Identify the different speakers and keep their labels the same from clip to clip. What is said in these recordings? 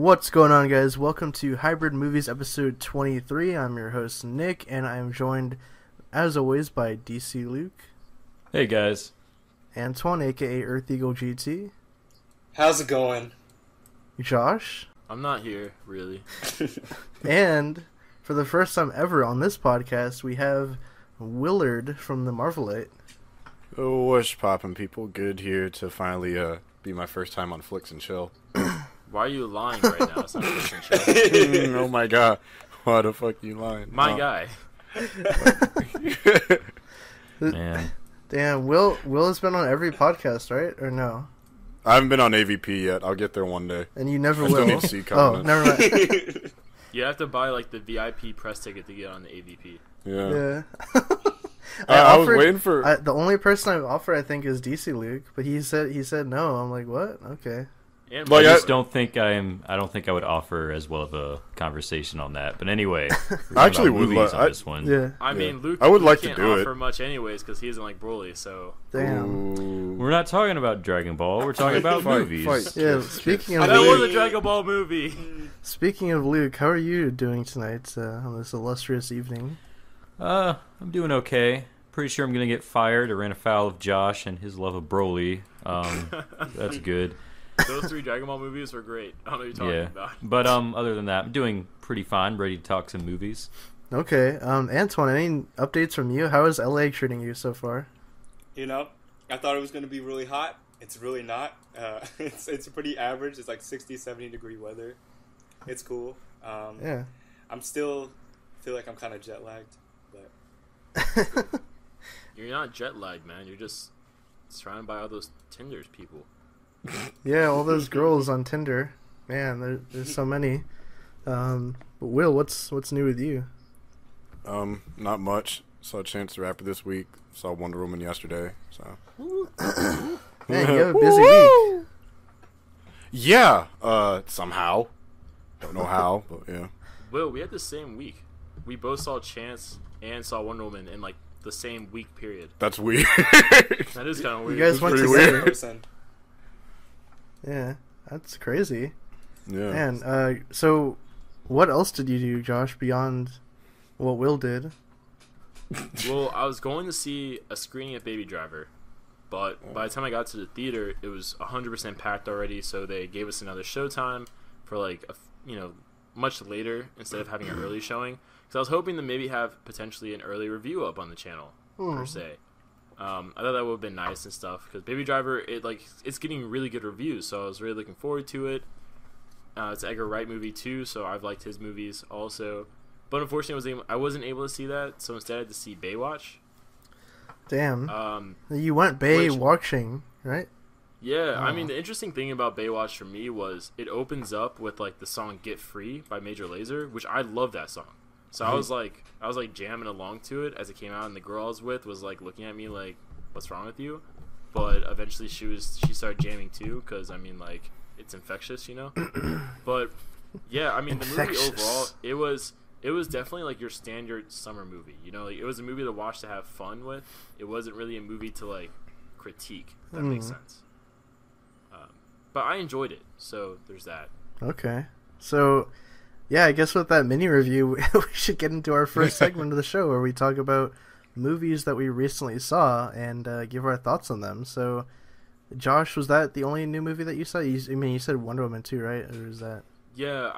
Speaker 1: What's going on, guys? Welcome to Hybrid Movies episode 23. I'm your host, Nick, and I am joined, as always, by DC Luke.
Speaker 2: Hey, guys.
Speaker 1: Antoine, aka Earth Eagle GT.
Speaker 3: How's it going?
Speaker 1: Josh.
Speaker 2: I'm not here, really.
Speaker 1: And, for the first time ever on this podcast, we have Willard from the Marvelite.
Speaker 4: Oh, what's poppin', people? Good here to finally be my first time on Flicks and Chill.
Speaker 2: Why are you lying right now? It's not Flicks and Chill.
Speaker 4: Oh my god. Why the fuck you lying?
Speaker 2: My guy.
Speaker 1: Man. Damn, Will has been on every podcast, right? Or no?
Speaker 4: I haven't been on AVP yet. I'll get there one day.
Speaker 1: And you never
Speaker 4: I
Speaker 1: will.
Speaker 4: still need to see
Speaker 1: Oh, never mind.
Speaker 2: You have to buy like the VIP press ticket to get on the AVP.
Speaker 1: Yeah.
Speaker 4: I was waiting for
Speaker 1: the only person I've offered, I think, is DC Luke, but he said no. I'm like, what? Okay.
Speaker 4: Like,
Speaker 5: I just don't think I would offer as well of a conversation on that. But anyway,
Speaker 4: I actually would
Speaker 5: on this one.
Speaker 1: Yeah.
Speaker 2: I mean, Luke.
Speaker 4: I would like
Speaker 2: can't
Speaker 4: to do
Speaker 2: offer
Speaker 4: it
Speaker 2: much anyways because he doesn't like Broly. So
Speaker 1: damn.
Speaker 4: Ooh.
Speaker 5: We're not talking about Dragon Ball. We're talking about movies.
Speaker 1: Yeah. Speaking of
Speaker 2: that
Speaker 1: Luke,
Speaker 2: was a Dragon Ball movie.
Speaker 1: Speaking of Luke, how are you doing tonight on this illustrious evening?
Speaker 5: I'm doing okay. Pretty sure I'm gonna get fired. I ran afoul of Josh and his love of Broly. That's good.
Speaker 2: Those 3 Dragon Ball movies were great. I don't know what you're talking about.
Speaker 5: But other than that, I'm doing pretty fine. Ready to talk some movies.
Speaker 1: Okay. Antoine, any updates from you? How is LA treating you so far?
Speaker 3: You know, I thought it was going to be really hot. It's really not. It's pretty average. It's like 60, 70 degree weather. It's cool.
Speaker 1: Yeah.
Speaker 3: I'm still feel like I'm kind of jet lagged, but
Speaker 2: You're not jet lagged, man. You're just surrounded by all those Tinders people.
Speaker 1: Yeah, all those girls on Tinder. Man, there's so many. But Will, what's new with you?
Speaker 4: Not much. Saw a Chance the Rapper this week. Saw Wonder Woman yesterday. So
Speaker 1: Man, you have a busy week.
Speaker 4: yeah, somehow. Don't know how, but yeah.
Speaker 2: Will, we had the same week. We both saw Chance and saw Wonder Woman in like the same week period.
Speaker 4: That's weird.
Speaker 2: That is kind of weird.
Speaker 1: You guys went
Speaker 4: pretty
Speaker 1: together.
Speaker 3: person.
Speaker 1: Yeah, that's crazy.
Speaker 4: Yeah.
Speaker 1: Man, so what else did you do, Josh, beyond what Will did?
Speaker 2: Well, I was going to see a screening of Baby Driver, but by the time I got to the theater, it was 100% packed already, so they gave us another showtime for like, much later instead of having an early showing. Because I was hoping to maybe have potentially an early review up on the channel, per se. I thought that would have been nice and stuff, because Baby Driver, it's getting really good reviews, so I was really looking forward to it. It's an Edgar Wright movie too, so I've liked his movies also. But unfortunately, I wasn't able to see that, so instead I had to see Baywatch.
Speaker 1: Damn. You went Baywatching, right?
Speaker 2: Yeah, I mean, the interesting thing about Baywatch for me was it opens up with like the song "Get Free" by Major Lazer, which I love that song. So I was like jamming along to it as it came out, and the girl I was with was like looking at me like, "What's wrong with you?" But eventually she started jamming too, because I mean, like, it's infectious, you know. But yeah, I mean, the movie overall, it was definitely like your standard summer movie, you know. Like, it was a movie to watch to have fun with. It wasn't really a movie to like critique. If that makes sense. But I enjoyed it, so there's that.
Speaker 1: Okay, so. Yeah, I guess with that mini review, we should get into our first segment of the show where we talk about movies that we recently saw and give our thoughts on them. So, Josh, was that the only new movie that you saw? You said Wonder Woman too, right? Or is that?
Speaker 2: Yeah,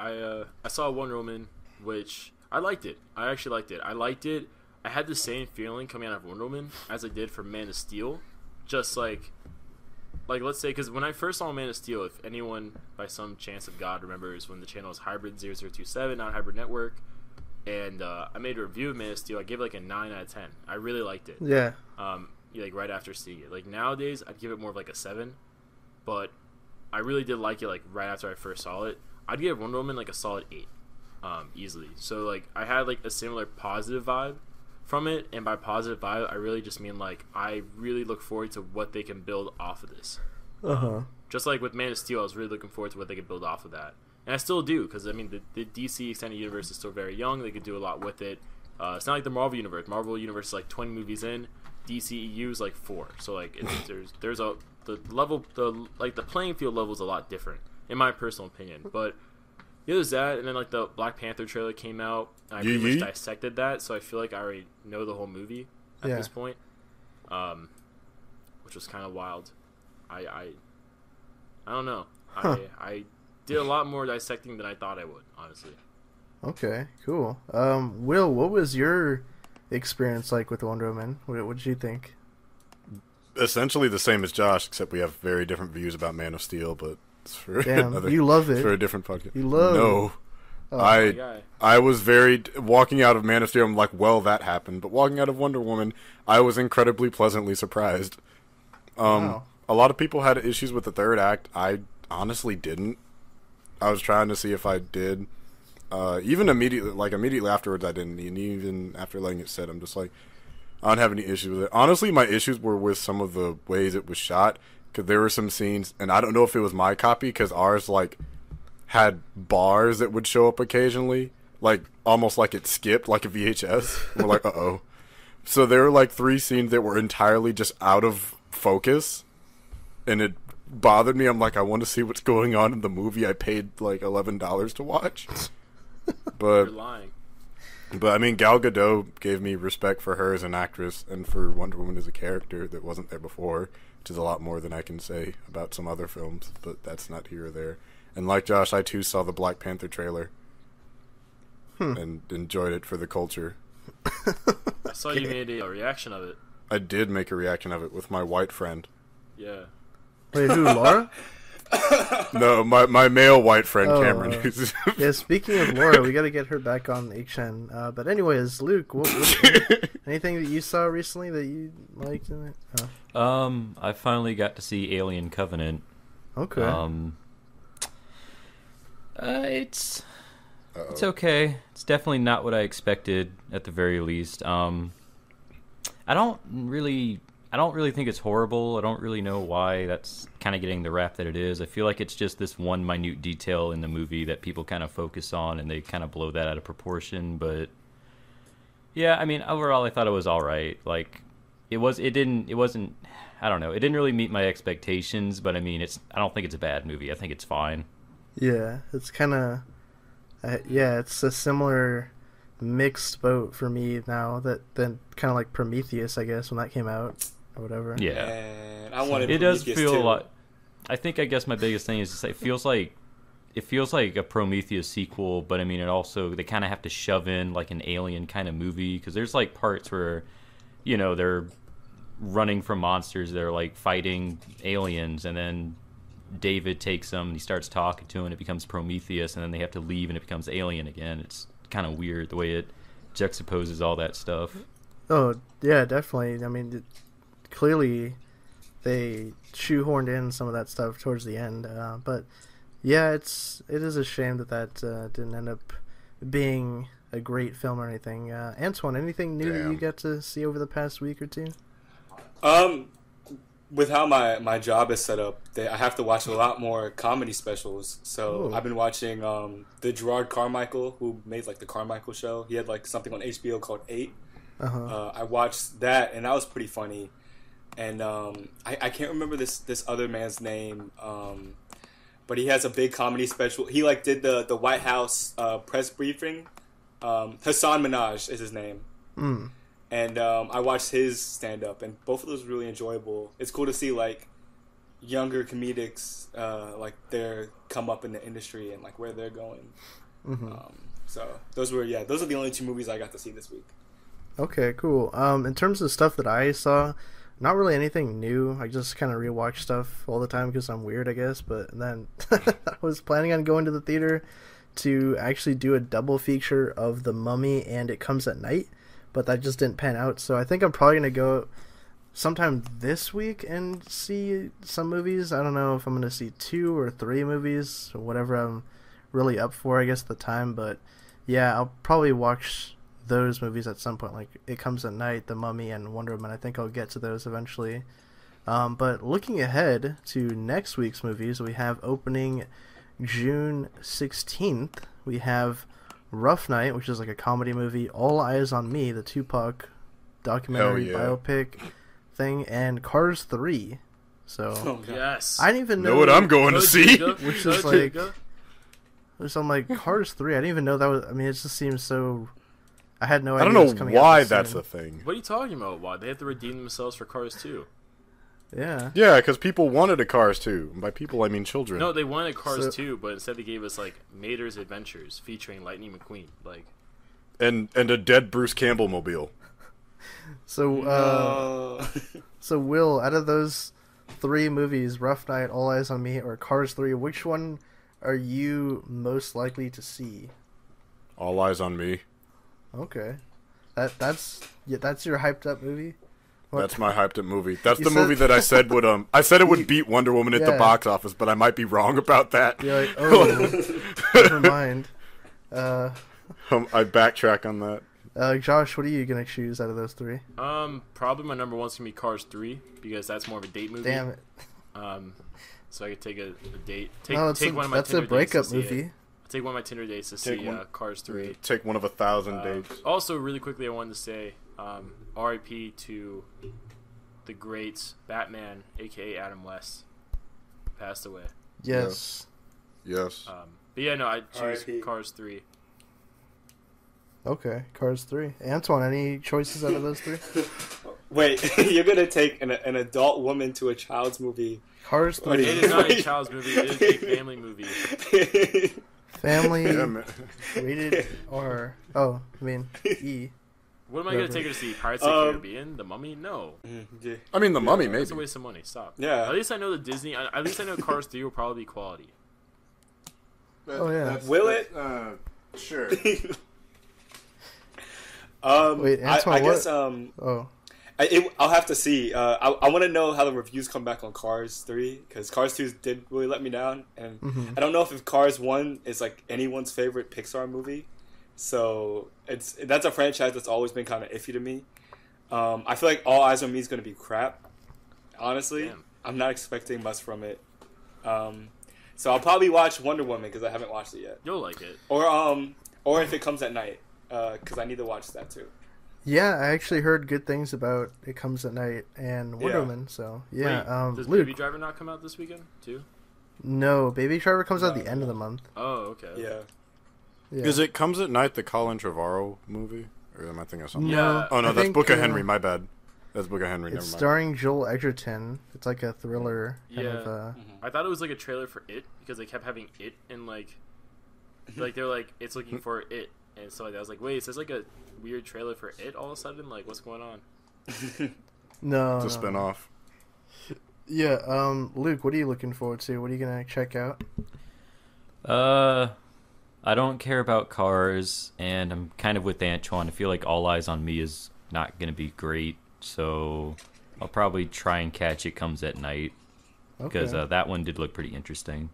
Speaker 2: I saw Wonder Woman, which I liked it. I actually liked it. I liked it. I had the same feeling coming out of Wonder Woman as I did for Man of Steel. Just like let's say, because when I first saw Man of Steel, if anyone by some chance of God remembers when the channel was Hybrid 0027, not Hybrid Network, and I made a review of Man of Steel, I gave it like a 9 out of 10. I really liked it.
Speaker 1: Yeah.
Speaker 2: Like right after seeing it. Like nowadays, I'd give it more of like a 7, but I really did like it like right after I first saw it. I'd give Wonder Woman like a solid 8, easily. So like I had like a similar positive vibe from it, and by positive vibe, I really just mean like I really look forward to what they can build off of this. Just like with Man of Steel, I was really looking forward to what they could build off of that, and I still do, because I mean the DC extended universe is still very young. They could do a lot with it. It's not like the Marvel universe. Marvel universe is like 20 movies in. DCEU is like 4. So like there's the playing field level is a lot different in my personal opinion. But Yeah, there's that, and then like the Black Panther trailer came out, and I pretty much dissected that, so I feel like I already know the whole movie at this point, which was kind of wild. I don't know. I did a lot more dissecting than I thought I would, honestly.
Speaker 1: Okay, cool. Will, what was your experience like with Wonder Woman? What did you think?
Speaker 4: Essentially the same as Josh, except we have very different views about Man of Steel, but it's for
Speaker 1: you love it.
Speaker 4: For a different podcast.
Speaker 1: You love
Speaker 4: No.
Speaker 1: Oh.
Speaker 4: I was walking out of Man of Steel, I'm like, well, that happened. But walking out of Wonder Woman, I was incredibly pleasantly surprised.
Speaker 1: Wow.
Speaker 4: A lot of people had issues with the third act. I honestly didn't. I was trying to see if I did. Even immediately afterwards, I didn't. And even after letting it sit, I'm just like, I don't have any issues with it. Honestly, my issues were with some of the ways it was shot. Because there were some scenes, and I don't know if it was my copy, because ours, like, had bars that would show up occasionally. Like, almost like it skipped, like a VHS. We're like, uh-oh. So there were, like, 3 scenes that were entirely just out of focus. And it bothered me. I'm like, I want to see what's going on in the movie I paid, like, $11 to watch. But
Speaker 2: You're lying.
Speaker 4: But, I mean, Gal Gadot gave me respect for her as an actress and for Wonder Woman as a character that wasn't there before. Which is a lot more than I can say about some other films, but that's not here or there. And like Josh, I too saw the Black Panther trailer and enjoyed it for the culture.
Speaker 2: I saw you made a reaction of it.
Speaker 4: I did make a reaction of it with my white friend.
Speaker 2: Yeah.
Speaker 1: Wait, who, Laura?
Speaker 4: No, my male white friend, Cameron.
Speaker 1: Yeah, speaking of Laura, we got to get her back on HN. But anyways, Luke, anything that you saw recently that you liked in it? Oh.
Speaker 5: I finally got to see Alien Covenant.
Speaker 1: Okay.
Speaker 5: It's okay. It's definitely not what I expected at the very least. I don't really think it's horrible. I don't really know why that's kind of getting the rap that it is. I feel like it's just this one minute detail in the movie that people kind of focus on, and they kind of blow that out of proportion. But yeah, I mean, overall, I thought it was all right. Like, it wasn't. I don't know. It didn't really meet my expectations, but I mean, I don't think it's a bad movie. I think it's fine.
Speaker 1: Yeah, it's kind of. It's a similar mixed boat for me now. Than kind of like Prometheus, I guess, when that came out. Or whatever.
Speaker 5: Yeah,
Speaker 3: and I wanted.
Speaker 5: It
Speaker 3: Prometheus
Speaker 5: does feel
Speaker 3: too.
Speaker 5: a lot. I guess my biggest thing is it feels like a Prometheus sequel, but I mean, they kind of have to shove in like an Alien kind of movie, because there's like parts where, they're running from monsters, they're like fighting aliens, and then David takes them and he starts talking to him, and it becomes Prometheus, and then they have to leave and it becomes Alien again. It's kind of weird the way it juxtaposes all that stuff.
Speaker 1: Oh yeah, definitely. I mean, clearly they shoehorned in some of that stuff towards the end, but yeah, it is a shame that didn't end up being a great film or anything. Antoine, anything new that you got to see over the past week or two?
Speaker 3: With how my job is set up, I have to watch a lot more comedy specials. So I've been watching the Gerard Carmichael, who made like the Carmichael Show. He had like something on HBO called 8. I watched that, and that was pretty funny. And I can't remember this other man's name, but he has a big comedy special. He like did the White House press briefing. Hassan Minaj is his name. And I watched his stand-up, and both of those were really enjoyable. It's cool to see, like, younger comedics, like, their come up in the industry and, like, where they're going. So those are the only 2 movies I got to see this week. Okay,
Speaker 1: cool. In terms of stuff that I saw, not really anything new. I just kind of rewatch stuff all the time because I'm weird, I guess. But then I was planning on going to the theater to actually do a double feature of The Mummy and It Comes at Night. But that just didn't pan out, so I think I'm probably going to go sometime this week and see some movies. I don't know if I'm going to see 2 or 3 movies, or whatever I'm really up for, I guess, at the time. But yeah, I'll probably watch those movies at some point, like It Comes at Night, The Mummy, and Wonder Woman. I think I'll get to those eventually. But looking ahead to next week's movies, we have opening June 16th, we have Rough Night, which is like a comedy movie, All Eyes on Me, the Tupac documentary biopic thing, and Cars 3. So
Speaker 2: yes,
Speaker 1: I didn't even
Speaker 4: know what I'm going to see.
Speaker 1: Which is like, So I'm like, Cars 3. I didn't even know that was. I mean, it just seems so. I had no
Speaker 4: I
Speaker 1: idea.
Speaker 4: don't
Speaker 1: it was
Speaker 4: know
Speaker 1: coming out
Speaker 4: why
Speaker 1: this
Speaker 4: that's
Speaker 1: soon.
Speaker 4: a thing.
Speaker 2: What are you talking about? Why they have to redeem themselves for Cars 2?
Speaker 1: Yeah.
Speaker 4: Yeah, because people wanted a Cars 2. And by people, I mean children.
Speaker 2: No, they wanted Cars 2, but instead they gave us like Mater's Adventures featuring Lightning McQueen. Like,
Speaker 4: and a dead Bruce Campbell mobile.
Speaker 1: So, so Will, out of those 3 movies, Rough Night, All Eyes on Me, or Cars 3, which one are you most likely to see?
Speaker 4: All Eyes on Me.
Speaker 1: Okay, that's your hyped up movie. What?
Speaker 4: That's my hyped up movie. That's
Speaker 1: You
Speaker 4: the movie
Speaker 1: said-
Speaker 4: that I said would I said it would beat Wonder Woman at the
Speaker 1: Yeah.
Speaker 4: box office, but I might be wrong about that.
Speaker 1: You're like, oh, never mind.
Speaker 4: I backtrack on that.
Speaker 1: Josh, what are you gonna choose out of those 3?
Speaker 2: probably my number one's gonna be Cars 3 because that's more of a date movie.
Speaker 1: Damn it!
Speaker 2: So I could take a date.
Speaker 1: No,
Speaker 2: Take one of my
Speaker 1: that's a
Speaker 2: Tinder dates to
Speaker 1: breakup
Speaker 2: see it.
Speaker 1: movie.
Speaker 2: Take one of my Tinder dates to
Speaker 4: Take
Speaker 2: see
Speaker 4: one.
Speaker 2: Cars 3.
Speaker 4: Take one of 1,000 dates.
Speaker 2: Also, really quickly, I wanted to say R.I.P. to the great Batman, a.k.a. Adam West, passed away.
Speaker 1: Yes.
Speaker 4: Yes.
Speaker 2: But yeah, no, I choose
Speaker 3: R.I.P..
Speaker 2: Cars 3.
Speaker 1: Okay, Cars 3. Antoine, any choices out of those 3?
Speaker 3: Wait, you're gonna take an adult woman to a child's movie?
Speaker 1: Cars 3.
Speaker 2: It is not a child's movie. It is a family movie.
Speaker 1: Family
Speaker 4: Yeah, man.
Speaker 1: rated R. Oh, I mean E.
Speaker 2: What am I going to take her to see? Pirates of the Caribbean? The Mummy? No.
Speaker 3: Yeah.
Speaker 4: I mean, the Mummy,
Speaker 2: That's a
Speaker 4: maybe.
Speaker 2: waste of money. Stop.
Speaker 3: Yeah.
Speaker 2: At least I know the Disney. At least I know Cars 3 will probably be quality.
Speaker 1: Oh, yeah.
Speaker 3: Will it?
Speaker 4: Sure.
Speaker 1: Wait,
Speaker 3: I
Speaker 1: Antoine,
Speaker 3: guess
Speaker 1: Oh,
Speaker 3: I'll have to see. I want to know how the reviews come back on Cars 3 because Cars 2 did really let me down, and I don't know if Cars 1 is like anyone's favorite Pixar movie. So that's a franchise that's always been kind of iffy to me. I feel like All Eyes on Me is going to be crap. Honestly,
Speaker 2: Damn.
Speaker 3: I'm not expecting much from it. So I'll probably watch Wonder Woman because I haven't watched it yet,
Speaker 2: You'll like it.
Speaker 3: or if it comes at night because I need to watch that too.
Speaker 1: yeah. I actually heard good things about It Comes at Night and Wonder
Speaker 3: Yeah.
Speaker 1: Woman. So yeah.
Speaker 2: Wait, does
Speaker 1: Luke,
Speaker 2: Baby Driver not come out this weekend too?
Speaker 1: no, Baby Driver comes out at
Speaker 3: No,
Speaker 1: the end of
Speaker 3: no.
Speaker 1: the month.
Speaker 2: Oh, okay.
Speaker 3: Yeah.
Speaker 1: Yeah.
Speaker 4: Is it Comes at Night the Colin Trevorrow movie? Or am I thinking of something?
Speaker 2: Yeah.
Speaker 4: Oh, no,
Speaker 1: I
Speaker 4: that's
Speaker 1: think,
Speaker 4: Book of Henry. My bad. That's Book of Henry. Never
Speaker 1: It's
Speaker 4: mind.
Speaker 1: starring Joel Edgerton. It's like a thriller kind
Speaker 2: Yeah.
Speaker 1: of.
Speaker 2: I thought it was like a trailer for It because they kept having It and like they're like it's looking for It and so I was like, wait, is this like a weird trailer for It all of a sudden? Like, what's going on?
Speaker 1: No.
Speaker 4: It's a
Speaker 1: no.
Speaker 4: spinoff.
Speaker 1: Yeah. Luke, what are you looking forward to? What are you gonna check out?
Speaker 5: I don't care about Cars, and I'm kind of with Antoine. I feel like All Eyes on Me is not going to be great, so I'll probably try and catch It Comes at Night, because
Speaker 1: Okay.
Speaker 5: that one did look pretty interesting.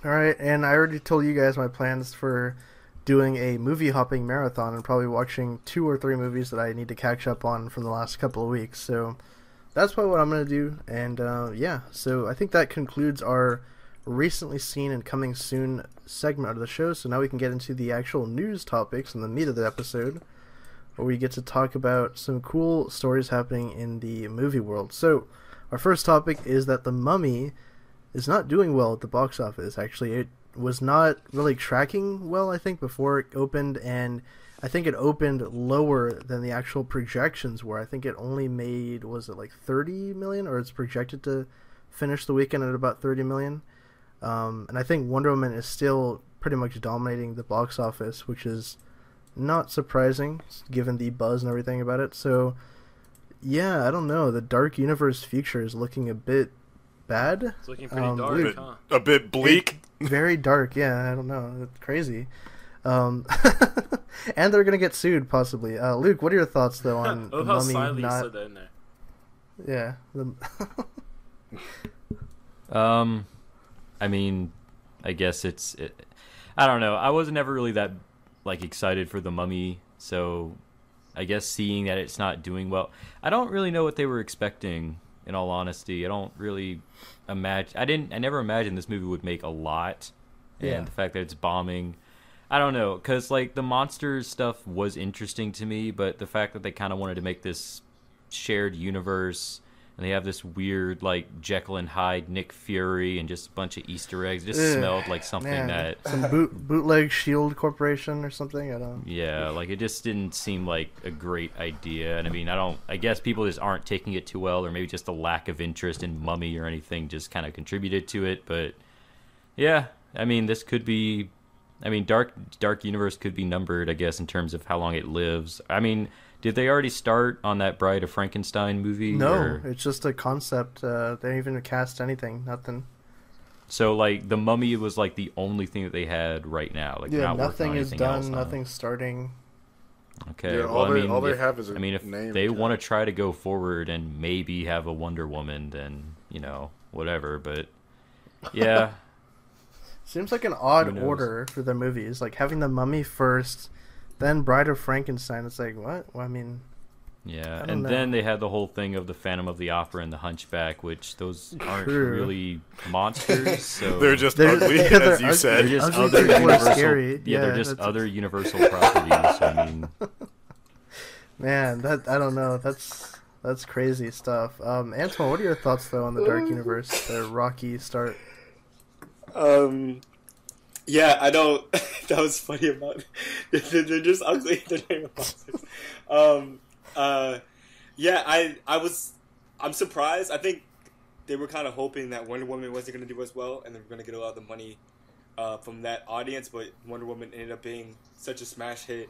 Speaker 1: All right, and I already told you guys my plans for doing a movie hopping marathon and probably watching 2 or 3 movies that I need to catch up on from the last couple of weeks. So that's probably what I'm going to do. And yeah, so I think that concludes our recently seen and coming soon segment of the show. So now we can get into the actual news topics and the meat of the episode, where we get to talk about some cool stories happening in the movie world. So our first topic is that The Mummy is not doing well at the box office. Actually, it was not really tracking well, I think, before it opened, and I think it opened lower than the actual projections were. I think it only made, was it like 30 million, or it's projected to finish the weekend at about 30 million. And I think Wonder Woman is still pretty much dominating the box office, which is not surprising given the buzz and everything about it. So yeah, I don't know, the Dark Universe future is looking a bit bad.
Speaker 2: It's looking pretty dark,
Speaker 1: Luke,
Speaker 2: huh?
Speaker 4: A bit bleak.
Speaker 1: very dark. Yeah, I don't know, it's crazy. And they're gonna get sued possibly. Luke, what are your thoughts though on
Speaker 2: I
Speaker 1: The
Speaker 2: love how
Speaker 1: Mummy
Speaker 2: silently you
Speaker 1: not?
Speaker 2: slid that in there.
Speaker 1: Yeah.
Speaker 5: I mean, I guess I don't know. I was never really that like excited for The Mummy, so I guess seeing that it's not doing well, I don't really know what they were expecting. In all honesty, I don't really imagine. I never imagined this movie would make a lot, and
Speaker 1: Yeah.
Speaker 5: the fact that it's bombing, I don't know, because like the monsters stuff was interesting to me, but the fact that they kind of wanted to make this shared universe, and they have this weird like Jekyll and Hyde Nick Fury and just a bunch of Easter eggs. It just smelled like something that
Speaker 1: some bootleg Shield Corporation or something. I don't.
Speaker 5: Yeah, like it just didn't seem like a great idea. And I mean, I guess people just aren't taking it too well, or maybe just the lack of interest in Mummy or anything just kind of contributed to it. But yeah, I mean, this could be. I mean, Dark Universe could be numbered, I guess, in terms of how long it lives. I mean, did they already start on that Bride of Frankenstein movie?
Speaker 1: No,
Speaker 5: or? It's
Speaker 1: just a concept. They didn't even cast anything, nothing.
Speaker 5: So, like, The Mummy was, like, the only thing that they had right now. Like,
Speaker 1: yeah,
Speaker 5: not
Speaker 1: nothing is done,
Speaker 5: else,
Speaker 1: nothing's starting.
Speaker 5: Okay,
Speaker 4: yeah,
Speaker 5: well,
Speaker 4: all they have is a
Speaker 5: if
Speaker 4: name.
Speaker 5: they want to try to go forward and maybe have a Wonder Woman, then, whatever, but, yeah...
Speaker 1: Seems like an odd order for the movies. Like having The Mummy first, then Bride of Frankenstein. It's like, what? Well, I mean...
Speaker 5: Yeah, and then they had the whole thing of the Phantom of the Opera and the Hunchback, which those aren't really monsters. So
Speaker 4: they're just ugly, as you said.
Speaker 5: They're just other Universal... Scary. Yeah, they're just other Universal properties. I mean...
Speaker 1: Man, I don't know. That's crazy stuff. Antoine, what are your thoughts, though, on the Dark Universe? The rocky start...
Speaker 3: Yeah, I know. That was funny about it. They're just ugly. They're not even monsters. Yeah, I'm surprised. I think they were kind of hoping that Wonder Woman wasn't going to do as well, and they were going to get a lot of the money from that audience, but Wonder Woman ended up being such a smash hit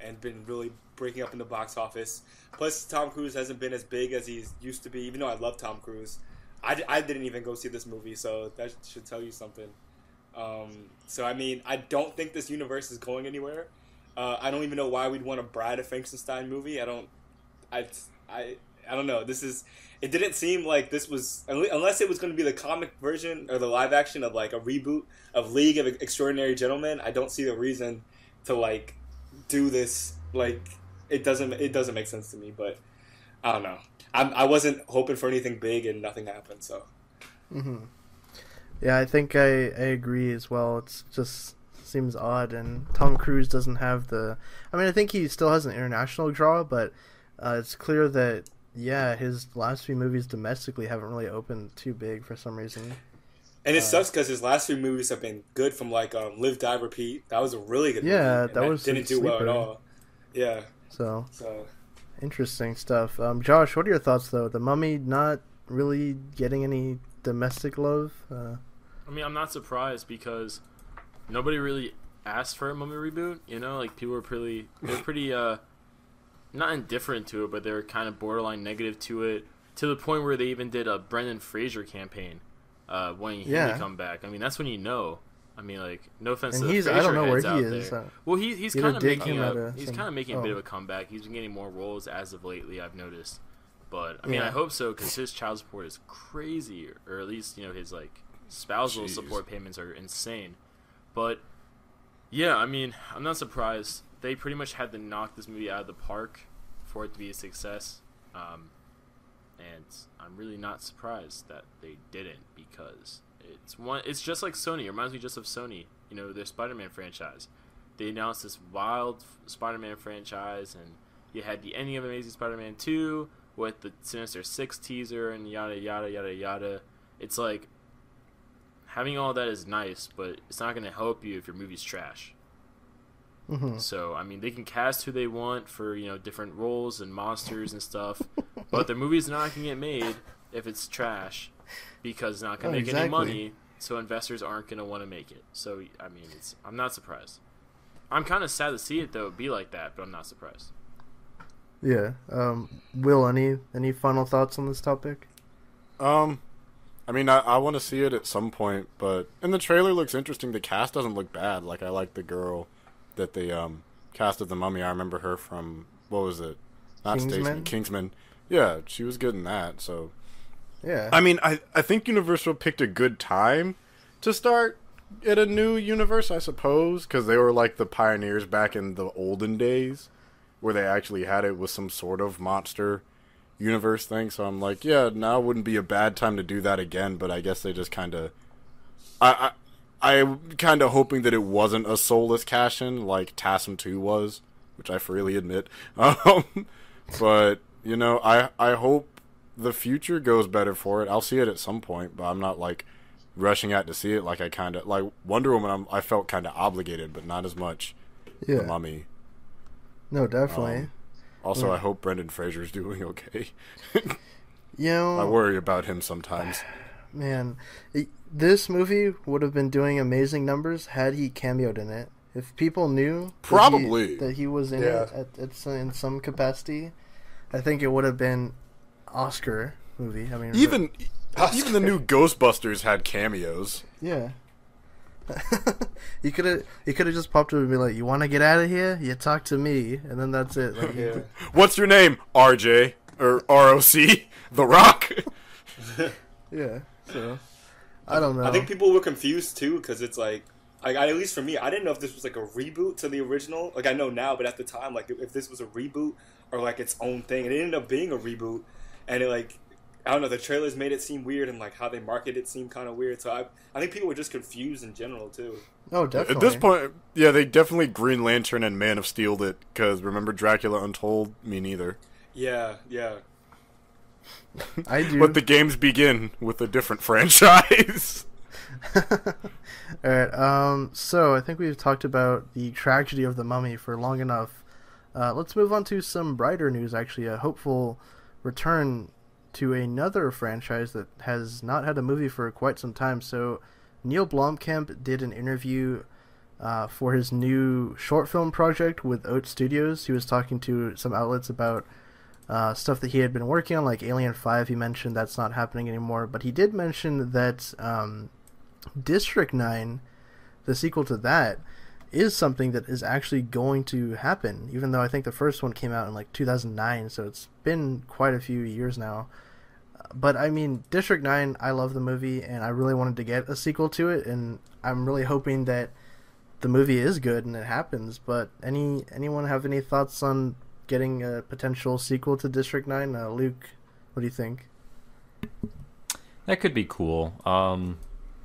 Speaker 3: and been really breaking up in the box office. Plus, Tom Cruise hasn't been as big as he used to be, even though I love Tom Cruise. I didn't even go see this movie, so that should tell you something. So, I mean, I don't think this universe is going anywhere. I don't even know why we'd want a Bride of Frankenstein movie. I don't know. It didn't seem like this was, unless it was going to be the comic version or the live action of like a reboot of League of Extraordinary Gentlemen. I don't see the reason to like do this. Like, it doesn't make sense to me, but I don't know. I wasn't hoping for anything big, and nothing happened. So,
Speaker 1: yeah, I think I agree as well. It's just seems odd, and Tom Cruise doesn't have the. I mean, I think he still has an international draw, but it's clear that his last few movies domestically haven't really opened too big for some reason.
Speaker 3: And it sucks because his last few movies have been good. From like Live, Die, Repeat. That was a really good movie.
Speaker 1: Yeah, that was
Speaker 3: didn't do well at all. Yeah.
Speaker 1: So. Interesting stuff. Josh, what are your thoughts, though? The Mummy not really getting any domestic love?
Speaker 2: I mean, I'm not surprised because nobody really asked for a Mummy reboot. Like people were pretty not indifferent to it, but they were kind of borderline negative to it, to the point where they even did a Brendan Fraser campaign wanting him to come back. I mean, that's when you know. I mean, like, no offense to the Fraser
Speaker 1: I don't know where
Speaker 2: heads
Speaker 1: he
Speaker 2: out
Speaker 1: is.
Speaker 2: there. Well, he's kind of making a
Speaker 1: bit
Speaker 2: of a comeback. He's been getting more roles as of lately, I've noticed. But I mean, I hope so, because his child support is crazy, or at least his like spousal support payments are insane. But yeah, I mean, I'm not surprised. They pretty much had to knock this movie out of the park for it to be a success. And I'm really not surprised that they didn't, because it's just like Sony. It reminds me just of Sony, their Spider-Man franchise. They announced this wild Spider-Man franchise, and you had the ending of Amazing Spider-Man 2 with the Sinister Six teaser and yada yada yada yada. It's like, having all that is nice, but it's not going to help you if your movie's trash. So, I mean, they can cast who they want for, different roles and monsters and stuff, but their movie's not going to get made if it's trash, because it's not going to make any money, so investors aren't going to want to make it. So, I mean, I'm not surprised. I'm kind of sad to see it, though, be like that, but I'm not surprised.
Speaker 1: Yeah. Will, any final thoughts on this topic?
Speaker 4: I mean, I want to see it at some point, and the trailer looks interesting. The cast doesn't look bad. Like, I like the girl that they cast as the Mummy. I remember her from, what was it? Not Kingsman. Yeah, she was good in that, so.
Speaker 1: Yeah.
Speaker 4: I mean, I think Universal picked a good time to start at a new universe, I suppose, because they were like the pioneers back in the olden days, where they actually had it with some sort of monster universe thing. So I'm like, yeah, now wouldn't be a bad time to do that again, but I guess they just kind of... I'm kind of hoping that it wasn't a soulless cash-in like TASM 2 was, which I freely admit. But, I hope the future goes better for it. I'll see it at some point, but I'm not like rushing out to see it. Like I kind of like Wonder Woman. I felt kind of obligated, but not as much.
Speaker 1: Yeah.
Speaker 4: The Mummy.
Speaker 1: No, definitely.
Speaker 4: Also,
Speaker 1: Yeah.
Speaker 4: I hope Brendan Fraser's doing okay.
Speaker 1: You know,
Speaker 4: I worry about him sometimes.
Speaker 1: man, this movie would have been doing amazing numbers had he cameoed in it. If people knew
Speaker 4: Probably.
Speaker 1: that he was in it in some capacity, I think it would have been Oscar movie. I mean,
Speaker 4: Even the new Ghostbusters had cameos.
Speaker 1: yeah. You could have just popped up and be like, "You want to get out of here? You talk to me," and then that's it. Like,
Speaker 3: Yeah.
Speaker 4: What's your name? RJ or ROC? The Rock.
Speaker 1: yeah. So I don't know.
Speaker 3: I think people were confused too because it's like, at least for me, I didn't know if this was like a reboot to the original. Like I know now, but at the time, like if this was a reboot or like its own thing, and it ended up being a reboot, and it like. I don't know, the trailers made it seem weird and like how they marketed it seemed kind of weird. So I think people were just confused in general too.
Speaker 1: Oh, definitely.
Speaker 4: At this point, yeah, they definitely Green Lantern and Man of Steel'd it, because remember Dracula Untold? Me neither.
Speaker 3: Yeah.
Speaker 1: I do.
Speaker 4: But the games begin with a different franchise.
Speaker 1: Alright, so I think we've talked about the tragedy of the Mummy for long enough. Let's move on to some brighter news, actually. A hopeful return to another franchise that has not had a movie for quite some time. So Neil Blomkamp did an interview for his new short film project with Oat Studios. He was talking to some outlets about stuff that he had been working on, like Alien 5. He mentioned that's not happening anymore, but he did mention that District 9, the sequel to that, is something that is actually going to happen, even though I think the first one came out in like 2009, so it's been quite a few years now. But I mean, District 9, I love the movie, and I really wanted to get a sequel to it, and I'm really hoping that the movie is good and it happens. But anyone have any thoughts on getting a potential sequel to District 9? Luke, what do you think?
Speaker 5: That could be cool.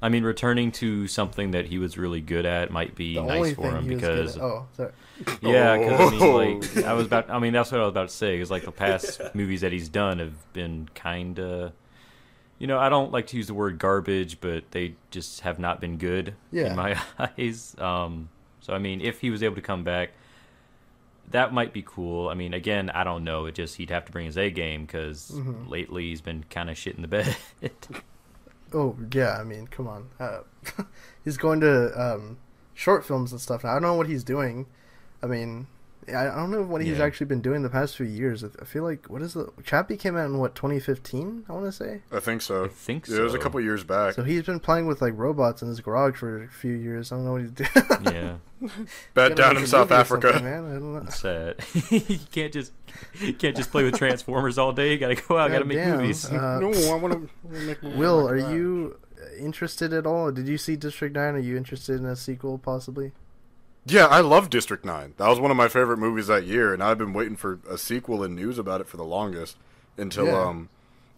Speaker 5: I mean, returning to something that he was really good at might be nice for him because,
Speaker 1: sorry.
Speaker 5: yeah, because I mean, like that's what I was about to say. Because like the past movies that he's done have been kind of, I don't like to use the word garbage, but they just have not been good in my eyes. So I mean, if he was able to come back, that might be cool. I mean, again, I don't know. He'd have to bring his A game because lately he's been kind of shit in the bed.
Speaker 1: Oh, yeah, I mean, come on. He's going to short films and stuff now. I don't know what he's doing. I mean, I don't know what he's actually been doing the past few years. I feel like, Chappie came out in, 2015, I want to say?
Speaker 4: I think so.
Speaker 5: Yeah,
Speaker 4: it was a couple years back.
Speaker 1: So he's been playing with, robots in his garage for a few years. I don't know what he's doing.
Speaker 5: Yeah.
Speaker 4: Bad down in South Africa.
Speaker 1: Man. I don't know.
Speaker 5: It's sad. You can't just play with Transformers all day. You gotta go out. Gotta make movies.
Speaker 4: No, I want to make movies.
Speaker 1: Will, are you interested at all? Did you see District 9? Are you interested in a sequel, possibly?
Speaker 4: Yeah, I love District 9. That was one of my favorite movies that year, and I've been waiting for a sequel and news about it for the longest until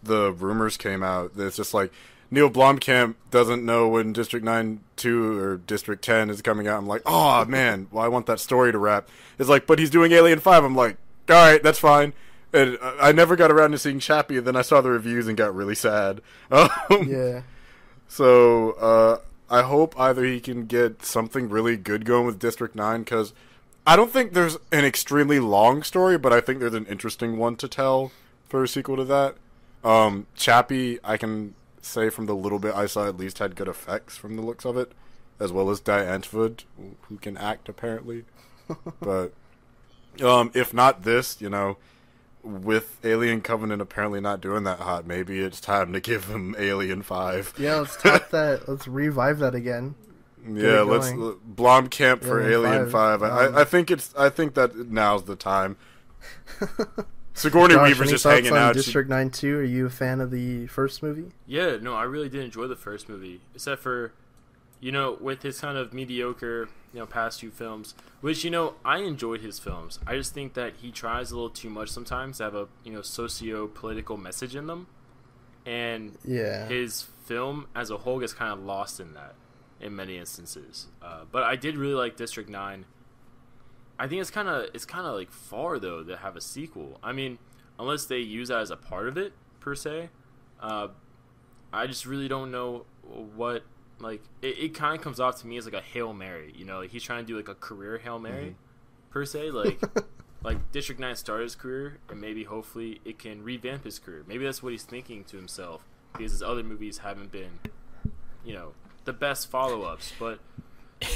Speaker 4: the rumors came out. It's just like Neil Blomkamp doesn't know when District 9 2 or District 10 is coming out. I'm like, oh man, well, I want that story to wrap. It's like, but he's doing Alien 5. I'm like, all right, that's fine. And I never got around to seeing Chappie, and then I saw the reviews and got really sad.
Speaker 1: Yeah.
Speaker 4: So, I hope either he can get something really good going with District 9, because I don't think there's an extremely long story, but I think there's an interesting one to tell for a sequel to that. Chappie, I can say from the little bit I saw, at least had good effects from the looks of it, as well as Diane Antwoord, who can act, apparently. But, if not this, with Alien Covenant apparently not doing that hot, maybe it's time to give him Alien 5.
Speaker 1: Yeah, let's top that. Let's revive that again.
Speaker 4: Yeah, let's Blomkamp for Alien 5. I think that now's the time. Sigourney Weaver's just hanging out.
Speaker 1: District 9 2, are you a fan of the first movie?
Speaker 2: Yeah, no, I really did enjoy the first movie, except for, with his kind of mediocre, past few films, which, I enjoyed his films. I just think that he tries a little too much sometimes to have a, socio-political message in them. And his film as a whole gets kind of lost in that in many instances. But I did really like District 9. I think it's kind of far, though, to have a sequel. I mean, unless they use that as a part of it, per se. I just really don't know what, like, it kind of comes off to me as like a Hail Mary, you know, like he's trying to do like a career Hail Mary per se, like like District 9 started his career, and maybe hopefully it can revamp his career. Maybe that's what he's thinking to himself, because his other movies haven't been, you know, the best follow-ups. But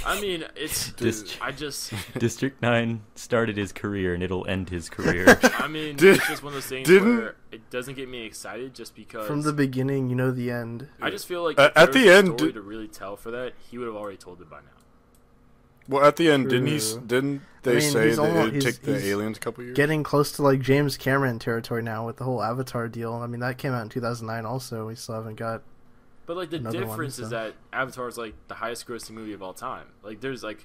Speaker 2: I mean, it's
Speaker 5: District 9 started his career, and it'll end his career.
Speaker 2: I mean, it's just one of those things where it doesn't get me excited just because
Speaker 1: from the beginning, you know the end.
Speaker 2: I just feel like
Speaker 4: at the end,
Speaker 2: story to really tell for that, he would have already told it by now.
Speaker 4: Well, at the end, didn't they say that it would take the aliens a couple years?
Speaker 1: Getting close to like James Cameron territory now with the whole Avatar deal. I mean, that came out in 2009 also. We still haven't got.
Speaker 2: But like the difference is that Avatar is like the highest grossing movie of all time. Like there's like,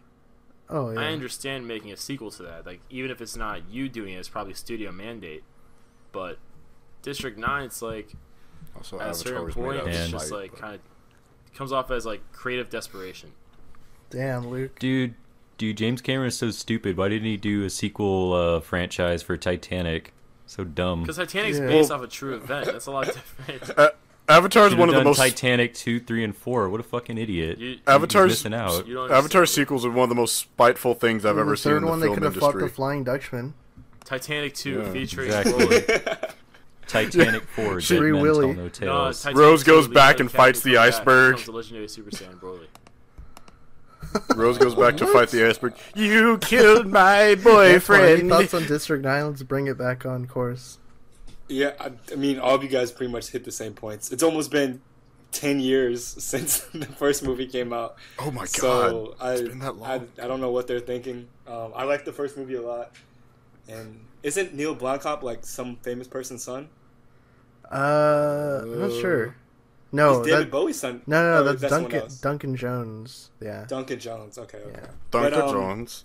Speaker 1: oh yeah,
Speaker 2: I understand making a sequel to that. Like even if it's not you doing it, it's probably studio mandate. But District 9, it's like
Speaker 4: also,
Speaker 2: at a certain point, it's just like kind of comes off as like creative desperation.
Speaker 1: Damn, Luke.
Speaker 5: Dude, James Cameron is so stupid. Why didn't he do a sequel franchise for Titanic? So dumb.
Speaker 2: Because Titanic's based off a true event. That's a lot different.
Speaker 4: Avatar's one of the most
Speaker 5: Titanic 2, 3, and 4. What a fucking idiot!
Speaker 4: Avatar's
Speaker 5: missing out.
Speaker 4: Avatar sequels are one of the most spiteful things I've ever seen in the film industry. The third one, they could have fought
Speaker 1: the Flying Dutchman.
Speaker 2: Titanic 2 featuring
Speaker 5: Titanic 4. Dead Men Tell No Tales.
Speaker 4: Rose goes back and fights the iceberg.
Speaker 2: The legendary Super Saiyan Broly.
Speaker 4: Rose goes back to fight the iceberg. You killed my boyfriend.
Speaker 1: Any thoughts on District 9? Let's bring it back on course.
Speaker 3: Yeah, I mean, all of you guys pretty much hit the same points. It's almost been 10 years since the first movie came out.
Speaker 4: Oh my god!
Speaker 3: So
Speaker 4: it's been that long.
Speaker 3: I don't know what they're thinking. I like the first movie a lot. And isn't Neil Blomkamp like some famous person's son?
Speaker 1: I'm not sure. No,
Speaker 3: he's David Bowie's son.
Speaker 1: No, that's Duncan Jones. Yeah,
Speaker 3: Duncan Jones. Okay.
Speaker 1: Yeah.
Speaker 4: Duncan Jones.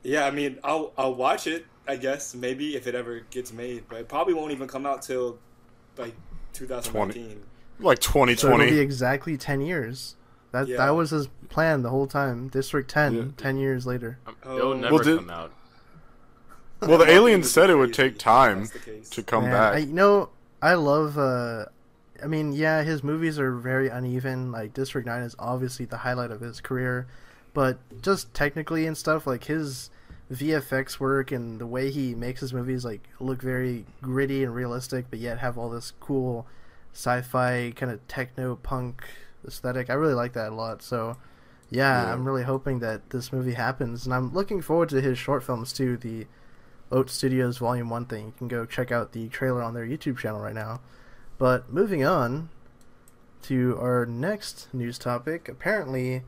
Speaker 3: Yeah, I mean, I'll watch it. I guess maybe if it ever gets made, but it probably won't even come out till like 2019.
Speaker 4: Like 2020.
Speaker 1: So it'll be exactly 10 years. That was his plan the whole time. District 10, 10 years later.
Speaker 2: It'll never come out.
Speaker 4: Well, the aliens said it would take time to come back.
Speaker 1: I love. I mean, yeah, his movies are very uneven. Like District 9 is obviously the highlight of his career, but just technically and stuff, like his VFX work and the way he makes his movies like look very gritty and realistic, but yet have all this cool sci-fi kind of techno punk aesthetic. I really like that a lot. So yeah, I'm really hoping that this movie happens, and I'm looking forward to his short films too. The Oat Studios Volume 1 thing. You can go check out the trailer on their YouTube channel right now. But moving on to our next news topic, apparently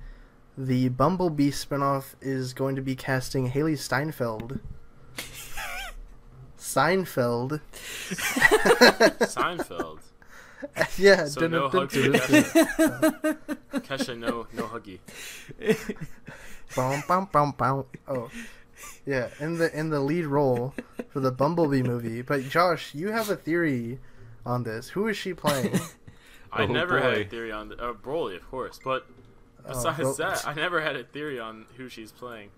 Speaker 1: the Bumblebee spinoff is going to be casting Hailee Steinfeld. Seinfeld. Yeah.
Speaker 2: So no hugs for Kesha. Kesha, no huggy.
Speaker 1: Oh. Yeah, in the lead role for the Bumblebee movie. But Josh, you have a theory on this. Who is she playing?
Speaker 2: I never had a theory on Broly, of course, but besides that, I never had a theory on who she's playing.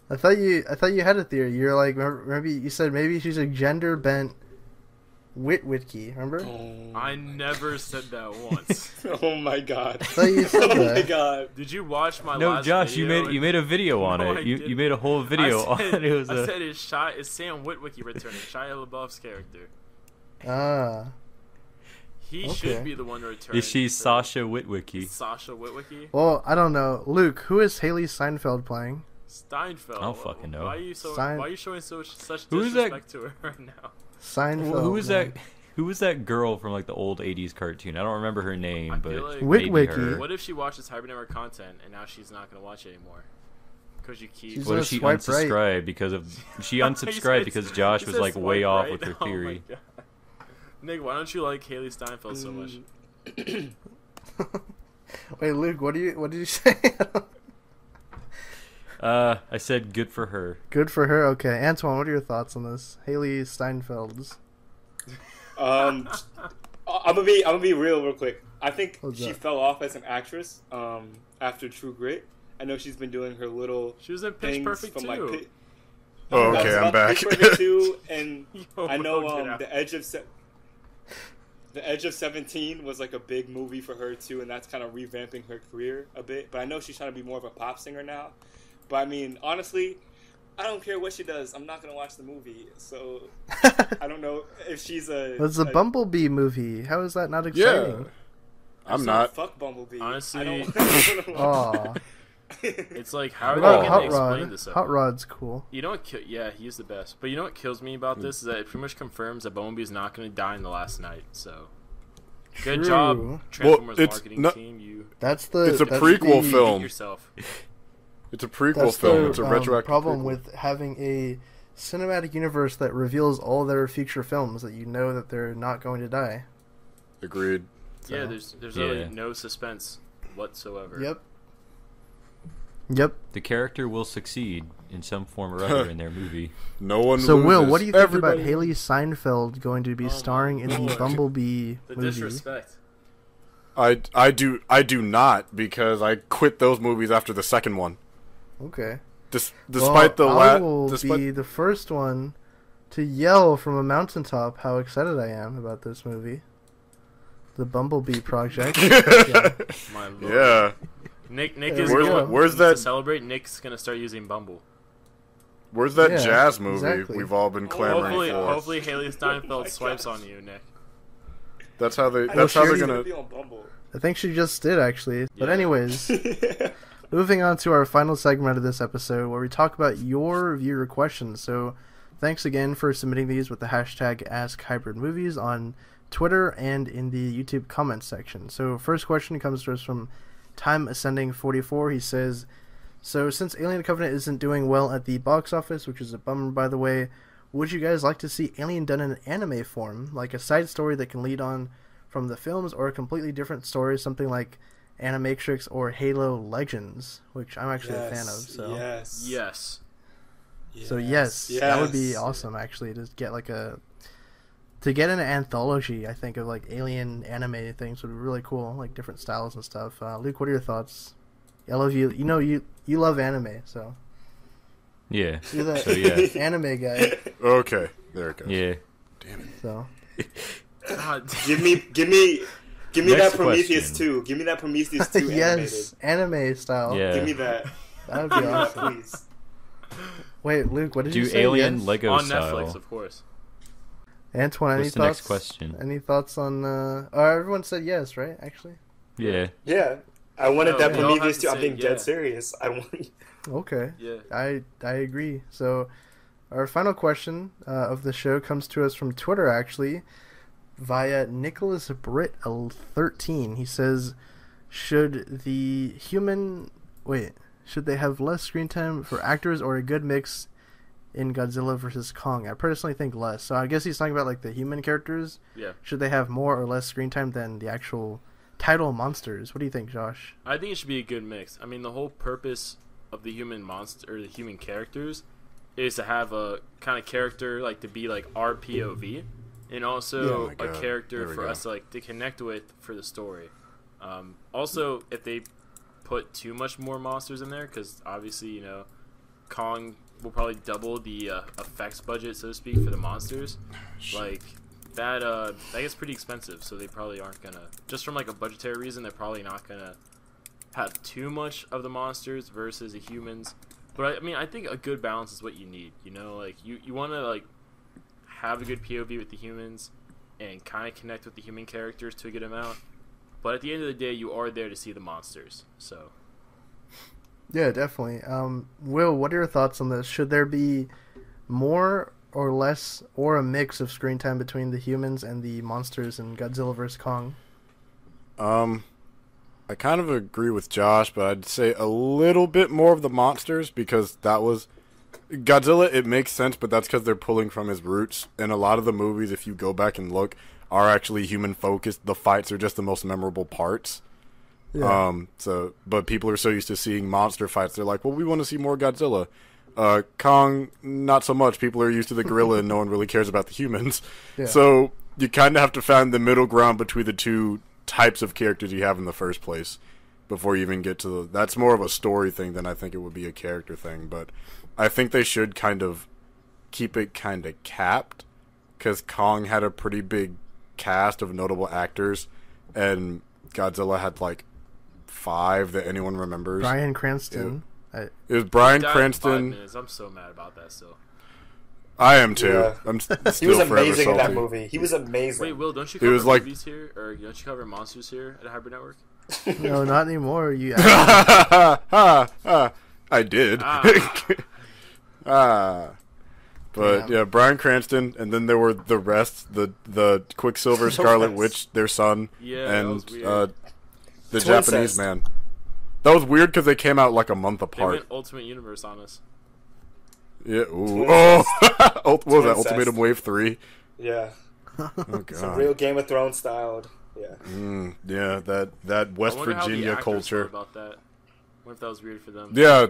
Speaker 1: I thought you had a theory. You're like, maybe you said maybe she's a gender bent Witwicky, remember?
Speaker 2: I never said that once.
Speaker 3: Oh my god.
Speaker 1: I thought you said that.
Speaker 3: Oh my god.
Speaker 2: Did you watch my
Speaker 5: No,
Speaker 2: last
Speaker 5: Josh,
Speaker 2: video?
Speaker 5: you made a video on it. You made a whole video on it.
Speaker 2: I said it's Sam Witwicky returning, Shia LaBeouf's character. He should be the one to return.
Speaker 5: Is she Sasha Witwicky?
Speaker 2: Sasha Witwicky?
Speaker 1: Well, I don't know. Luke, who is Hailee Steinfeld playing?
Speaker 2: Steinfeld.
Speaker 5: I don't fucking know.
Speaker 2: Why are you showing such disrespect to her right now?
Speaker 1: Seinfeld.
Speaker 5: Who is that? Who was that girl from like the old '80s cartoon? I don't remember her name, but
Speaker 2: like
Speaker 1: Witwicky.
Speaker 2: What if she watches Hybrid Network content and now she's not gonna watch it anymore? Because you keep.
Speaker 5: What if she unsubscribed because of unsubscribed because Josh was like way off with her theory?
Speaker 2: Oh Nick, why don't you like Hailee Steinfeld so much?
Speaker 1: Wait, Luke, what did you say?
Speaker 5: I said good for her.
Speaker 1: Good for her. Okay, Antoine, what are your thoughts on this? Hailee Steinfeld's.
Speaker 3: I'm gonna be real quick. I think she fell off as an actress after True Grit. I know she's been doing her little.
Speaker 2: She was in Pitch Perfect too.
Speaker 4: Okay, I'm back.
Speaker 3: Pitch Perfect 2, and I know The Edge of The Edge of 17 was like a big movie for her too, and that's kind of revamping her career a bit. But I know she's trying to be more of a pop singer now. But I mean, honestly, I don't care what she does. I'm not gonna watch the movie, so I don't know if she's a.
Speaker 1: It's a Bumblebee movie. How is that not exciting?
Speaker 4: Yeah, I'm not.
Speaker 3: Fuck Bumblebee.
Speaker 2: Honestly,
Speaker 1: Aw.
Speaker 2: it's like how are
Speaker 1: What
Speaker 2: they
Speaker 1: about
Speaker 2: going to
Speaker 1: Hot
Speaker 2: explain
Speaker 1: Rod?
Speaker 2: this?
Speaker 1: Hot Rod's cool.
Speaker 2: You know what? Yeah, he's the best. But you know what kills me about this is that it pretty much confirms that Bumblebee's not going to die in the last night. So, good
Speaker 1: True.
Speaker 2: job, Transformers
Speaker 4: it's
Speaker 2: marketing
Speaker 4: not-
Speaker 2: team. You
Speaker 1: It's a
Speaker 4: prequel
Speaker 2: beat
Speaker 4: film.
Speaker 2: yourself.
Speaker 4: It's a prequel
Speaker 1: That's
Speaker 4: film.
Speaker 1: the
Speaker 4: It's a retroactive
Speaker 1: problem
Speaker 4: prequel.
Speaker 1: with having a cinematic universe that reveals all their future films that you know that they're not going to die.
Speaker 4: Agreed.
Speaker 2: Yeah, there's really no suspense whatsoever.
Speaker 1: Yep.
Speaker 5: The character will succeed in some form or other in their movie.
Speaker 4: No one.
Speaker 1: So,
Speaker 4: loses.
Speaker 1: Will, what do you think
Speaker 4: Everybody...
Speaker 1: about Hailee Steinfeld going to be
Speaker 2: Oh,
Speaker 1: starring in the
Speaker 2: Lord.
Speaker 1: Bumblebee
Speaker 2: The
Speaker 1: movie?
Speaker 2: disrespect.
Speaker 4: I do not, because I quit those movies after the second one.
Speaker 1: Okay.
Speaker 4: Despite
Speaker 1: I will be the first one to yell from a mountaintop how excited I am about this movie. The Bumblebee project. Yeah.
Speaker 2: My Lord.
Speaker 4: Yeah.
Speaker 2: Nick
Speaker 1: Yeah,
Speaker 2: is
Speaker 1: where's-
Speaker 2: going
Speaker 4: where's
Speaker 2: to
Speaker 4: that-
Speaker 2: celebrate. Nick's gonna start using Bumble.
Speaker 4: Where's that
Speaker 1: Yeah,
Speaker 4: jazz movie
Speaker 1: exactly.
Speaker 4: we've all been clamoring for?
Speaker 2: Hopefully Hailee Steinfeld
Speaker 3: my
Speaker 2: swipes
Speaker 3: gosh.
Speaker 2: on you, Nick.
Speaker 4: That's how they.
Speaker 3: I
Speaker 4: That's
Speaker 3: know
Speaker 4: how they're
Speaker 3: she's
Speaker 4: gonna.
Speaker 3: be on Bumble.
Speaker 1: I think she just did, actually. But
Speaker 2: Yeah.
Speaker 1: anyways, moving on to our final segment of this episode where we talk about your viewer questions. So thanks again for submitting these with the hashtag AskHybridMovies on Twitter and in the YouTube comments section. So first question comes to us from Time Ascending 44. He says, so since Alien Covenant isn't doing well at the box office, which is a bummer by the way, would you guys like to see Alien done in an anime form, like a side story that can lead on from the films, or a completely different story, something like Animatrix or Halo Legends, which I'm actually a fan of. So
Speaker 2: Yes.
Speaker 1: So yes, that would be awesome actually to get an anthology. I think of like alien anime things would be really cool, like different styles and stuff. Luke, what are your thoughts? I love you. You know you love anime, so
Speaker 5: Yeah.
Speaker 1: you're the
Speaker 5: So, yeah.
Speaker 1: anime guy.
Speaker 4: Okay, there it goes.
Speaker 5: Yeah.
Speaker 4: Damn it.
Speaker 1: So
Speaker 2: God.
Speaker 3: Give me
Speaker 5: Next
Speaker 3: that Prometheus
Speaker 5: question.
Speaker 3: 2. Give me that Prometheus 2
Speaker 1: yes, anime style.
Speaker 5: Yeah.
Speaker 3: animated. Give me that.
Speaker 1: That would be awesome.
Speaker 3: Please.
Speaker 1: Wait, Luke, what did you
Speaker 5: Do
Speaker 1: say?
Speaker 5: Alien
Speaker 1: Yes?
Speaker 5: Lego
Speaker 2: On
Speaker 5: style.
Speaker 2: Netflix, of course.
Speaker 1: Antoine, any
Speaker 5: What's the
Speaker 1: thoughts?
Speaker 5: next question?
Speaker 1: Any thoughts on? Everyone said yes, right? Actually.
Speaker 5: Yeah.
Speaker 3: Yeah. I wanted
Speaker 2: No,
Speaker 3: that
Speaker 2: we all have
Speaker 3: Prometheus
Speaker 2: to
Speaker 3: 2. I'm
Speaker 2: say
Speaker 3: being
Speaker 2: yeah.
Speaker 3: dead serious. I want.
Speaker 1: Okay.
Speaker 2: Yeah.
Speaker 1: I agree. So, our final question of the show comes to us from Twitter, actually, via Nicholas Britt 13. He says, should they have less screen time for actors or a good mix in Godzilla vs. Kong? I personally think less. So I guess he's talking about like the human characters.
Speaker 2: Yeah.
Speaker 1: Should they have more or less screen time than the actual title monsters? What do you think, Josh?
Speaker 2: I think it should be a good mix. I mean, the whole purpose of the human monster or the human characters is to have a kind of character like to be like our POV, and also
Speaker 4: Oh my
Speaker 2: a
Speaker 4: God.
Speaker 2: character
Speaker 4: There we
Speaker 2: for
Speaker 4: go.
Speaker 2: us to like to connect with for the story. Also, if they put too much more monsters in there, because obviously Kong will probably double the effects budget, so to speak, for the monsters. Like that gets pretty expensive, so they probably aren't gonna, just from like a budgetary reason, they're probably not gonna have too much of the monsters versus the humans. But I mean, I think a good balance is what you need. Like you want to like have a good POV with the humans and kind of connect with the human characters to a good amount. But at the end of the day, you are there to see the monsters. So
Speaker 1: Yeah, definitely. Will, what are your thoughts on this? Should there be more or less or a mix of screen time between the humans and the monsters in Godzilla vs. Kong?
Speaker 4: I kind of agree with Josh, but I'd say a little bit more of the monsters, because that was Godzilla. It makes sense, but that's because they're pulling from his roots. And a lot of the movies, if you go back and look, are actually human focused. The fights are just the most memorable parts.
Speaker 1: Yeah.
Speaker 4: But people are so used to seeing monster fights, they're like, well, we want to see more Godzilla. Kong, not so much. People are used to the gorilla, and no one really cares about the humans.
Speaker 1: Yeah.
Speaker 4: So you kind of have to find the middle ground between the two types of characters you have in the first place before you even get to that's more of a story thing than I think it would be a character thing. But I think they should kind of keep it kind of capped, because Kong had a pretty big cast of notable actors, and Godzilla had like 5 that anyone remembers.
Speaker 1: Bryan Cranston.
Speaker 4: It was Bryan
Speaker 2: He died in 5
Speaker 4: Cranston.
Speaker 2: minutes. I'm so mad about that still.
Speaker 4: I am too.
Speaker 3: Yeah.
Speaker 4: I'm still
Speaker 3: He was
Speaker 4: forever
Speaker 3: amazing in that
Speaker 4: salty.
Speaker 3: movie. He was amazing.
Speaker 2: Wait, Will, don't you
Speaker 4: It
Speaker 2: cover
Speaker 4: was like-
Speaker 2: movies here, or don't you cover monsters here at Hybrid Network?
Speaker 1: No, not anymore. You.
Speaker 4: I did.
Speaker 2: Ah.
Speaker 4: But yeah, Bryan Cranston, and then there were the rest, the Quicksilver, Scarlet Witch, their son,
Speaker 2: Yeah, that
Speaker 4: and
Speaker 2: was weird.
Speaker 4: the
Speaker 3: Twin
Speaker 4: Japanese
Speaker 3: cest.
Speaker 4: man. That was weird because they came out like a month
Speaker 2: They
Speaker 4: apart.
Speaker 2: went Ultimate Universe on us.
Speaker 4: Yeah. Ooh.
Speaker 3: Twin
Speaker 4: Oh, what was that?
Speaker 3: Twin cest.
Speaker 4: Ultimatum Wave 3.
Speaker 3: Yeah.
Speaker 4: Oh
Speaker 3: Some
Speaker 4: god.
Speaker 3: real Game of Thrones styled. Yeah.
Speaker 4: Yeah, that West
Speaker 2: I wonder how the
Speaker 4: Virginia
Speaker 2: actors
Speaker 4: culture.
Speaker 2: felt about that. What if that was weird for them?
Speaker 4: Yeah,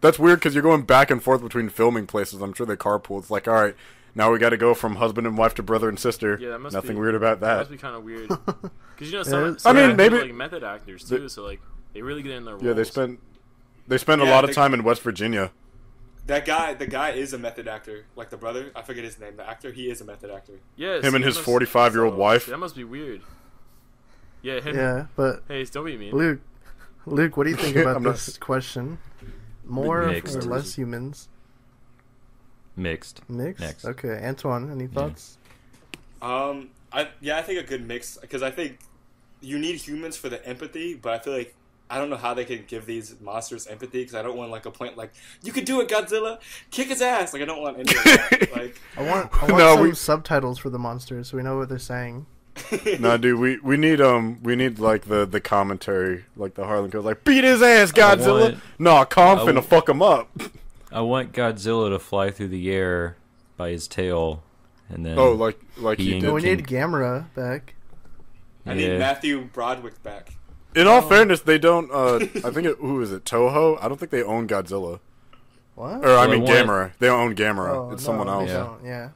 Speaker 4: that's weird because you're going back and forth between filming places. I'm sure they carpool. It's like, all right, now we got to go from husband and wife to brother and sister.
Speaker 2: Yeah, that must
Speaker 4: Nothing
Speaker 2: be,
Speaker 4: weird about
Speaker 2: That
Speaker 4: that.
Speaker 2: must be kind of weird. Because you know,
Speaker 1: Yeah,
Speaker 2: some
Speaker 4: I mean,
Speaker 2: actors
Speaker 4: maybe-
Speaker 2: are, like method actors too, so like they really get in their roles.
Speaker 4: Yeah, they spend a
Speaker 3: Yeah,
Speaker 4: lot of
Speaker 3: they-
Speaker 4: time in West Virginia.
Speaker 3: That guy, the guy is a method actor. Like the brother, I forget his name. The actor, he is a method actor.
Speaker 2: Yeah,
Speaker 4: Him
Speaker 2: see,
Speaker 4: and
Speaker 2: that
Speaker 4: his
Speaker 2: must-
Speaker 4: 45-year-old wife.
Speaker 2: That must be weird. Yeah, him.
Speaker 1: Yeah, but
Speaker 2: Hey, don't be mean.
Speaker 1: Luke, what do you think about
Speaker 4: I'm not-
Speaker 1: this question? More
Speaker 5: Mixed.
Speaker 1: or less humans?
Speaker 5: Mixed.
Speaker 1: Mixed. Okay, Antoine, any thoughts?
Speaker 3: I think a good mix because I think you need humans for the empathy, but I feel like I don't know how they can give these monsters empathy because I don't want like a point like you could do it, Godzilla, kick his ass. Like I don't want any of that. Like
Speaker 1: I want
Speaker 4: No,
Speaker 1: some
Speaker 4: we-
Speaker 1: subtitles for the monsters so we know what they're saying.
Speaker 4: Nah, dude, we need like the commentary, like the Harlan goes like, beat his ass, Godzilla.
Speaker 5: want-
Speaker 4: Nah, Kong
Speaker 5: I
Speaker 4: finna
Speaker 5: w-
Speaker 4: fuck him up.
Speaker 5: I want Godzilla to fly through the air by his tail, and then
Speaker 4: Oh, like he
Speaker 5: Being-
Speaker 4: did.
Speaker 1: No, we
Speaker 5: King-
Speaker 1: need Gamera back.
Speaker 3: I need
Speaker 5: Yeah.
Speaker 3: Matthew Broderick back.
Speaker 4: In all fairness, they don't. I think who is it? Toho? I don't think they own Godzilla.
Speaker 1: What?
Speaker 4: Or I
Speaker 5: Well,
Speaker 4: mean
Speaker 5: I want-
Speaker 4: Gamera. They don't own Gamera.
Speaker 1: Oh,
Speaker 4: It's
Speaker 1: no,
Speaker 4: someone
Speaker 1: they
Speaker 4: else.
Speaker 5: Yeah.
Speaker 1: don't, yeah.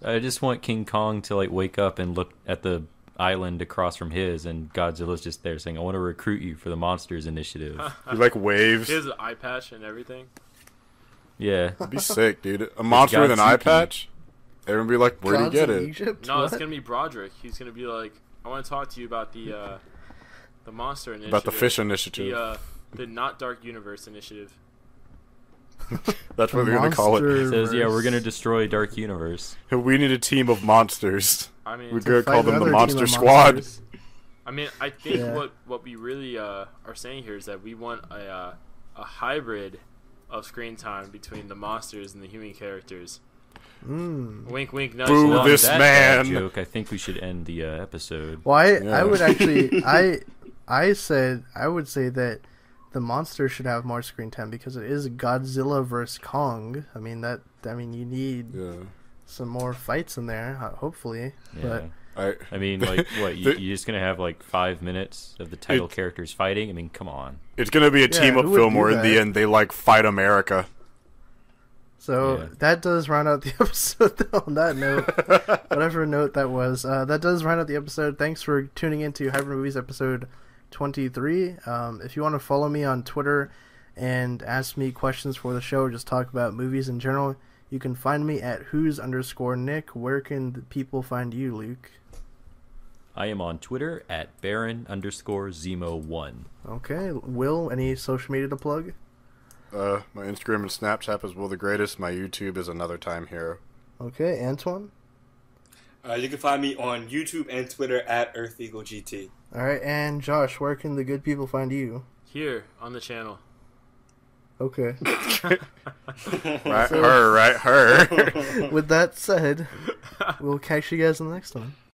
Speaker 5: I just want King Kong to like wake up and look at the island across from his, and Godzilla's just there saying, "I want to recruit you for the Monsters Initiative."
Speaker 4: He like waves.
Speaker 2: He has an eye patch and everything.
Speaker 5: Yeah,
Speaker 4: It'd be sick, dude. A monster with an eye
Speaker 5: Godzuki.
Speaker 4: patch. Everyone be like, "Where do you
Speaker 1: Gods
Speaker 4: get
Speaker 1: of
Speaker 4: it?"
Speaker 1: Egypt?
Speaker 2: No, it's
Speaker 1: What?
Speaker 2: gonna be Broderick. He's gonna be like, I want to talk to you about the monster initiative.
Speaker 4: About the fish initiative.
Speaker 2: The Not Dark Universe initiative.
Speaker 4: That's what they're gonna call it.
Speaker 5: it says, "Yeah, we're
Speaker 1: Monsterverse.
Speaker 5: gonna destroy Dark Universe."
Speaker 4: We need a team of monsters.
Speaker 2: I mean,
Speaker 4: We're
Speaker 1: To
Speaker 4: gonna
Speaker 1: fight
Speaker 4: call them the
Speaker 1: another
Speaker 4: Monster
Speaker 1: team of
Speaker 4: Squad.
Speaker 1: monsters.
Speaker 2: I mean, I think
Speaker 1: Yeah.
Speaker 2: what we really are saying here is that we want a hybrid of screen time between the monsters and the human characters. Wink, wink, nudge.
Speaker 4: Boo
Speaker 2: nudge.
Speaker 5: On
Speaker 4: this
Speaker 5: that bad
Speaker 4: man.
Speaker 5: joke, I think we should end the episode.
Speaker 1: Well,
Speaker 4: Yeah.
Speaker 1: I would actually, I would say that the monster should have more screen time because it is Godzilla versus Kong. I mean you need
Speaker 4: Yeah.
Speaker 1: some more fights in there, hopefully.
Speaker 5: Yeah.
Speaker 1: But
Speaker 5: I mean, like, what?
Speaker 4: The-
Speaker 5: You're just gonna have like 5 minutes of the title characters fighting? I mean, come on.
Speaker 4: It's gonna be a team
Speaker 1: who
Speaker 4: up
Speaker 1: would
Speaker 4: film
Speaker 1: do
Speaker 4: where in the
Speaker 1: that?
Speaker 4: end they like fight America.
Speaker 1: so
Speaker 5: Yeah.
Speaker 1: that does round out the episode. Though, on that note, whatever note that was, that does round out the episode. Thanks for tuning into Hybrid Movies episode 23. If you want to follow me on Twitter and ask me questions for the show or just talk about movies in general, you can find me at who's_Nick. Where can the people find you, Luke?
Speaker 5: I am on Twitter at Baron_Zemo1.
Speaker 1: Okay, Will, any social media to plug?
Speaker 4: My Instagram and Snapchat is Will the Greatest. My YouTube is Another Time Hero.
Speaker 1: Okay, Antoine?
Speaker 3: You can find me on YouTube and Twitter at EarthEagleGT.
Speaker 1: Alright, and Josh, where can the good people find you?
Speaker 2: Here on the channel.
Speaker 1: Okay.
Speaker 4: Right, her.
Speaker 1: With that said, we'll catch you guys in the next one.